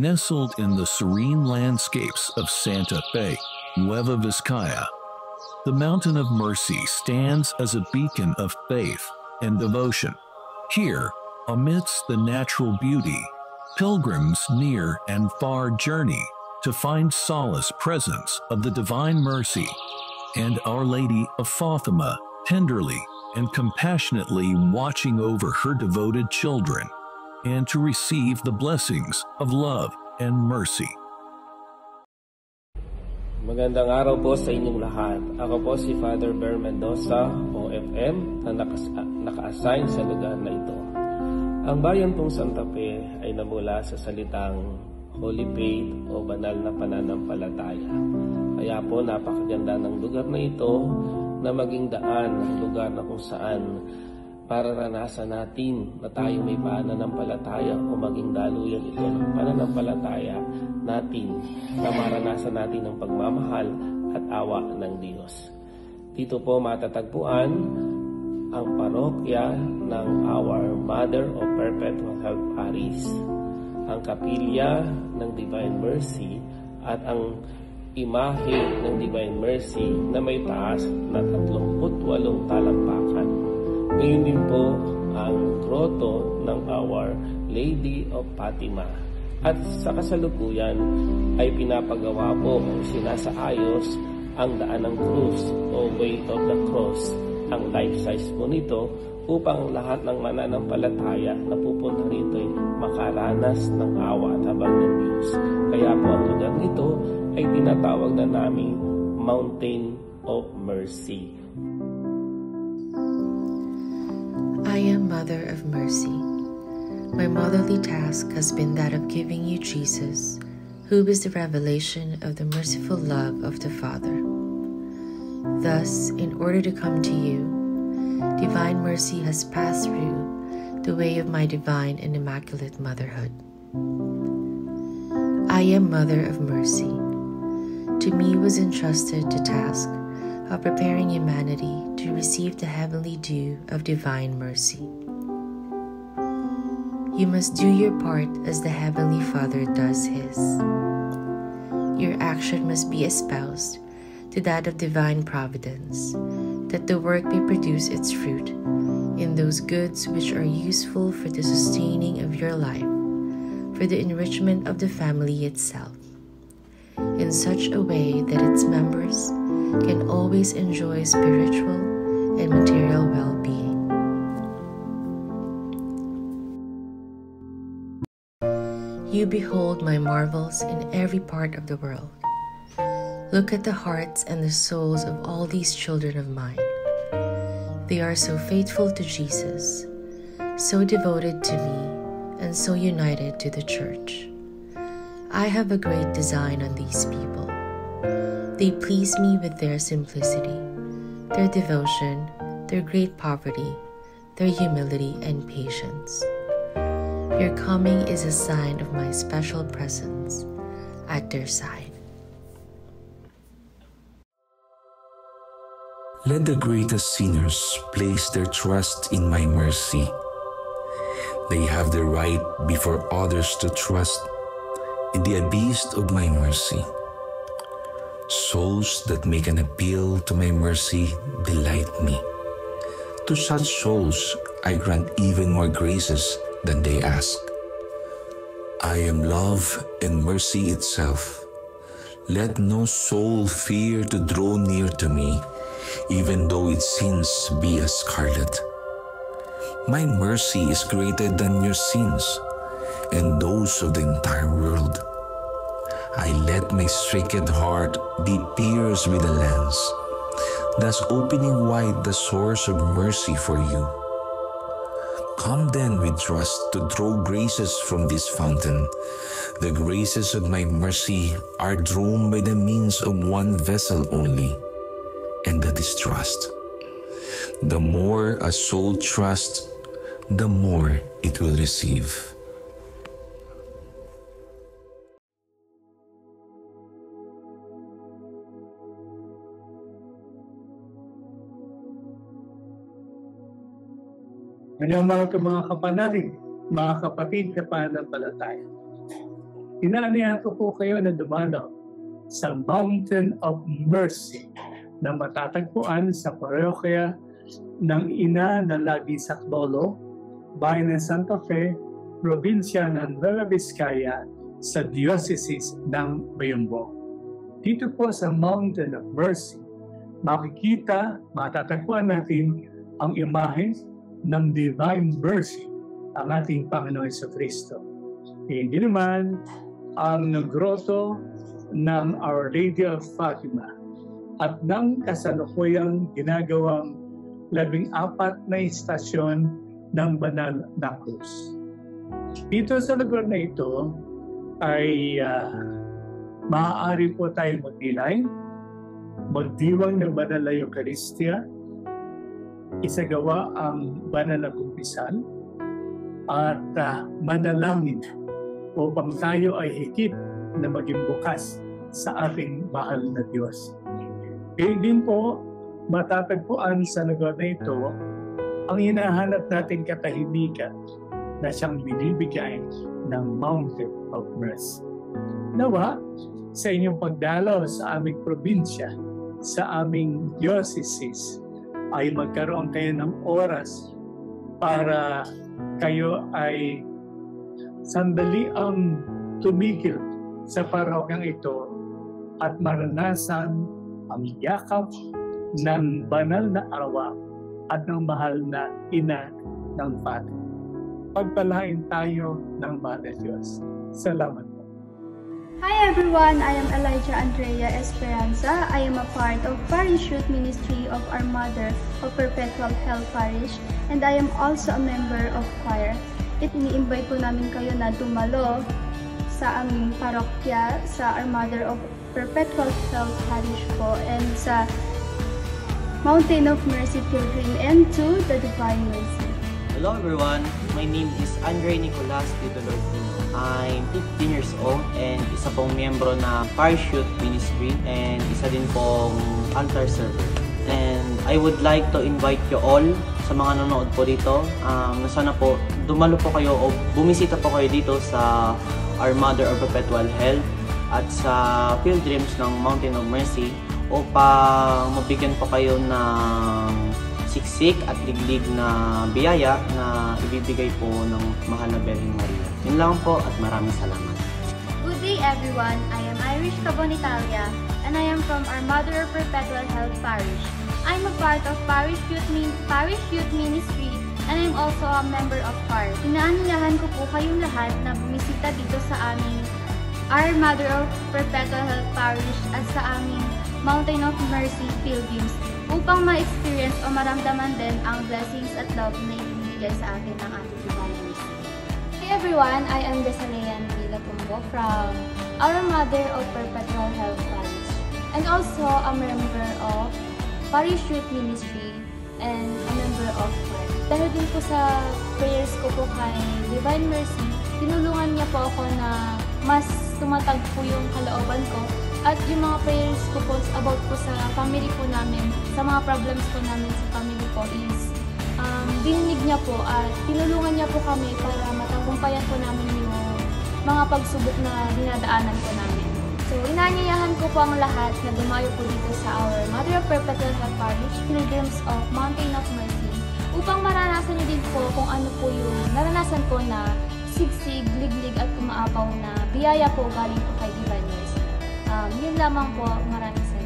Nestled in the serene landscapes of Santa Fe, Nueva Vizcaya, the Mountain of Mercy stands as a beacon of faith and devotion. Here, amidst the natural beauty, pilgrims near and far journey to find solace presence of the Divine Mercy and Our Lady of Fatima tenderly and compassionately watching over her devoted children, and to receive the blessings of love and mercy. Magandang araw po sa inyong lahat. Ako po si Father Ber Mendoza, OFM, na naka-assign sa lugar na ito. Ang bayan pong Santa Fe ay namula sa salitang Holy Faith o banal na pananampalataya. Kaya po napakaganda ng lugar na ito na maging daan ng lugar na kung saan para ranasan natin na tayo may pananampalataya o maging daluyan ito ng pananampalataya natin na maranasan natin ang pagmamahal at awa ng Diyos. Dito po matatagpuan ang parokya ng Our Mother of Perpetual Help Paris, ang kapilya ng Divine Mercy at ang imahe ng Divine Mercy na may taas na 38 talampakan. Ngayon din po ang grotto ng Our Lady of Fatima. At sa kasalukuyan ay pinapagawa po o sinasaayos ang daan ng krus o Way of the Cross, ang life size po nito, upang lahat ng mananampalataya na pupunta rito ay makaranas ng awa at habag ng Diyos. Kaya po ang lugar nito ay tinatawag na namin Mountain of Mercy. I am Mother of Mercy. My motherly task has been that of giving you Jesus, who is the revelation of the merciful love of the Father. Thus, in order to come to you, Divine Mercy has passed through the way of my divine and immaculate motherhood. I am Mother of Mercy. To me was entrusted the task of preparing humanity to receive the heavenly dew of Divine Mercy. You must do your part as the Heavenly Father does His. Your action must be espoused to that of Divine Providence, that the work may produce its fruit in those goods which are useful for the sustaining of your life, for the enrichment of the family itself, in such a way that its members can always enjoy spiritual and material well-being. You behold my marvels in every part of the world. Look at the hearts and the souls of all these children of mine. They are so faithful to Jesus, so devoted to me, and so united to the Church. I have a great design on these people. They please me with their simplicity, their devotion, their great poverty, their humility and patience. Your coming is a sign of my special presence at their side. Let the greatest sinners place their trust in my mercy. They have the right before others to trust in the abyss of my mercy. Souls that make an appeal to my mercy delight me. To such souls, I grant even more graces than they ask. I am love and mercy itself. Let no soul fear to draw near to me, even though its sins be as scarlet. My mercy is greater than your sins and those of the entire world. I let my stricken heart be pierced with a lance, thus opening wide the source of mercy for you. Come then with trust to draw graces from this fountain. The graces of my mercy are drawn by the means of one vessel only, and that is trust. The more a soul trusts, the more it will receive. Mga kapanalig, mga kapatid sa pananampalataya. Inaanihan ko po kayo na dumalaw sa Mountain of Mercy na matatagpuan sa parokya ng Ina na Lagi Sacbolo, bayan ng Santa Fe, probinsya ng Nueva Vizcaya sa Diocese ng Bayambong. Dito po sa Mountain of Mercy, matatagpuan natin ang imahe ng Divine Mercy, ang ating Panginoon Jesucristo. Hindi naman ang groto ng Our Lady of Fatima at ng kasalukuyang ginagawang 14 na istasyon ng Banal na Cruz. Dito sa lugar na ito ay maaari po tayong magdilay, magdiwang ng Banal na Eucharistia, isagawa ang Banal na Kumpisal, at manalangin upang tayo ay higit na maging bukas sa ating mahal na Diyos. Kaya din po, matatagpuan sa lugar na ito ang hinahanap nating katahimikan na siyang binibigay ng Mountain of Mercy. Nawa, sa inyong pagdalaw sa aming probinsya, sa aming diocese, ay magkaroon kayo ng oras para kayo ay sandali ang tumigil sa parokyang ito at maranasan ang yakap ng banal na awa at ng mahal na ina ng Father. Pagpalain tayo ng mahal na Diyos. Salamat po. Hi everyone, I am Elijah Andrea Esperanza. I am a part of Parish Youth Ministry of Our Mother of Perpetual Help Parish, and I am also a member of choir. Ini-invite po namin kayo na dumalo sa aming parokya sa Our Mother of Perpetual Help Parish po, and sa Mountain of Mercy Pilgrim, and to the Divine Mercy. Hello everyone, my name is Andre Nicolas de Dolorfino. I'm 15 years old and isa pong miyembro na Parish Youth Ministry and isa din pong altar server. And I would like to invite you all sa mga nanonood po dito. Sana po dumalo po kayo o bumisita po kayo dito sa Our Mother of Perpetual Help at sa Pilgrims ng Mountain of Mercy upang mabigyan po kayo ng siksik at liglig na biyaya na ibibigay po ng mahal na Birhen Maria. Yun lang po at maraming salamat. Good day everyone, I am Irish Cabonitalia and I am from Our Mother of Perpetual Help Parish. I'm a part of Parish Youth Ministry and I'm also a member of choir. Inaanilahan ko po kayong lahat na bumisita dito sa aming Our Mother of Perpetual Help Parish at sa aming Mountain of Mercy Pilgrims upang ma-experience o maramdaman din ang blessings at love na ibibigay sa atin ng ating Divine Mercy. Hey everyone, I am Desalean Villatumbo from Our Mother of Perpetual Help Parish and also a member of Parish Youth Ministry and a member of choir. Dahil din po sa prayers ko po kay Divine Mercy, tinulungan niya po ako na mas tumatag po yung kalooban ko. At yung mga prayers ko po about po sa family po namin, sa mga problems po namin sa family po is dininig niya po at tinulungan niya po kami para matagumpayan po namin yung mga pagsubok na dinadaanan po namin. So, inaanyayahan ko po ang lahat na dumayo po dito sa Our Mother of Perpetual Help Parish, Pilgrims of Mountain of Mercy, upang maranasan niyo din po kung ano po yung naranasan ko na sigsig, liglig at umaapaw na biyaya po galing po kay Divine Mercy. Yun lamang po. Maraming salamat.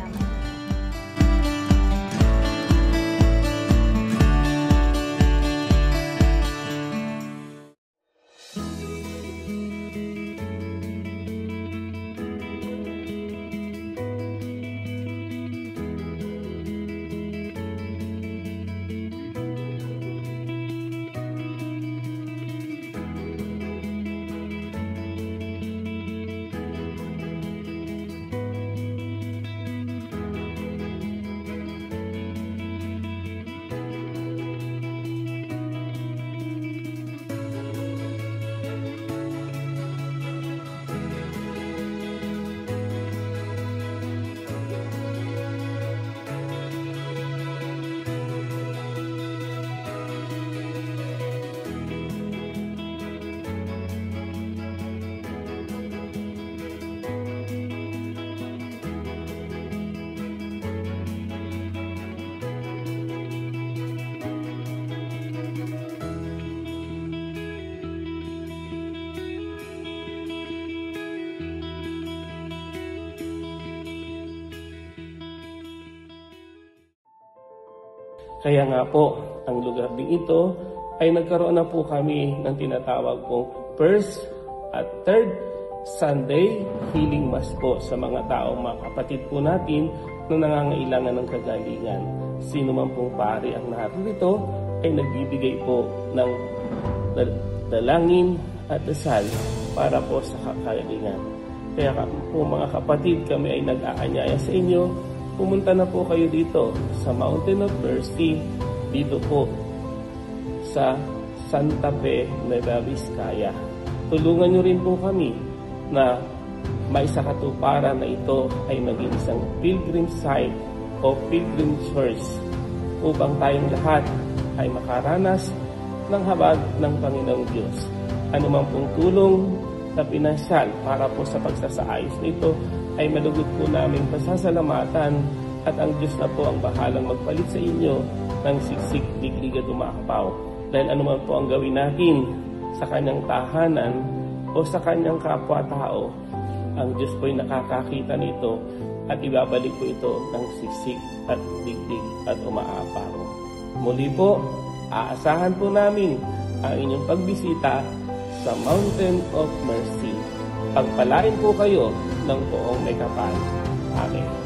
Kaya nga po, ang lugar din ito ay nagkaroon na po kami ng tinatawag pong first at third Sunday Healing Mass po sa mga taong mga kapatid po natin na nangangailangan ng kagalingan. Sino man pong pari ang narito ay nagbibigay po ng dalangin at dasal para po sa kagalingan. Kaya po mga kapatid, kami ay nag-aanyaya sa inyo. Pumunta na po kayo dito sa Mountain of Mercy, dito po sa Santa Fe, Nueva Vizcaya. Tulungan nyo rin po kami na maisakatuparan na ito ay maging isang pilgrim site o pilgrim church upang tayong lahat ay makaranas ng habag ng Panginoong Diyos. Ano man pong tulong na pinansyal para po sa pagsasaayos nito ay malugod po namin pasasalamatan at ang Diyos na po ang bahalang magpalit sa inyo ng siksik, diglig at umaakapaw. Dahil ano man po ang gawin natin sa kanyang tahanan o sa kanyang kapwa-tao, ang Diyos po ay nakakakita nito at ibabalik po ito ng siksik at digdig at umaapaw. Muli po, aasahan po namin ang inyong pagbisita sa Mountain of Mercy. Pagpalain po kayo ng poong may kapal. Amen.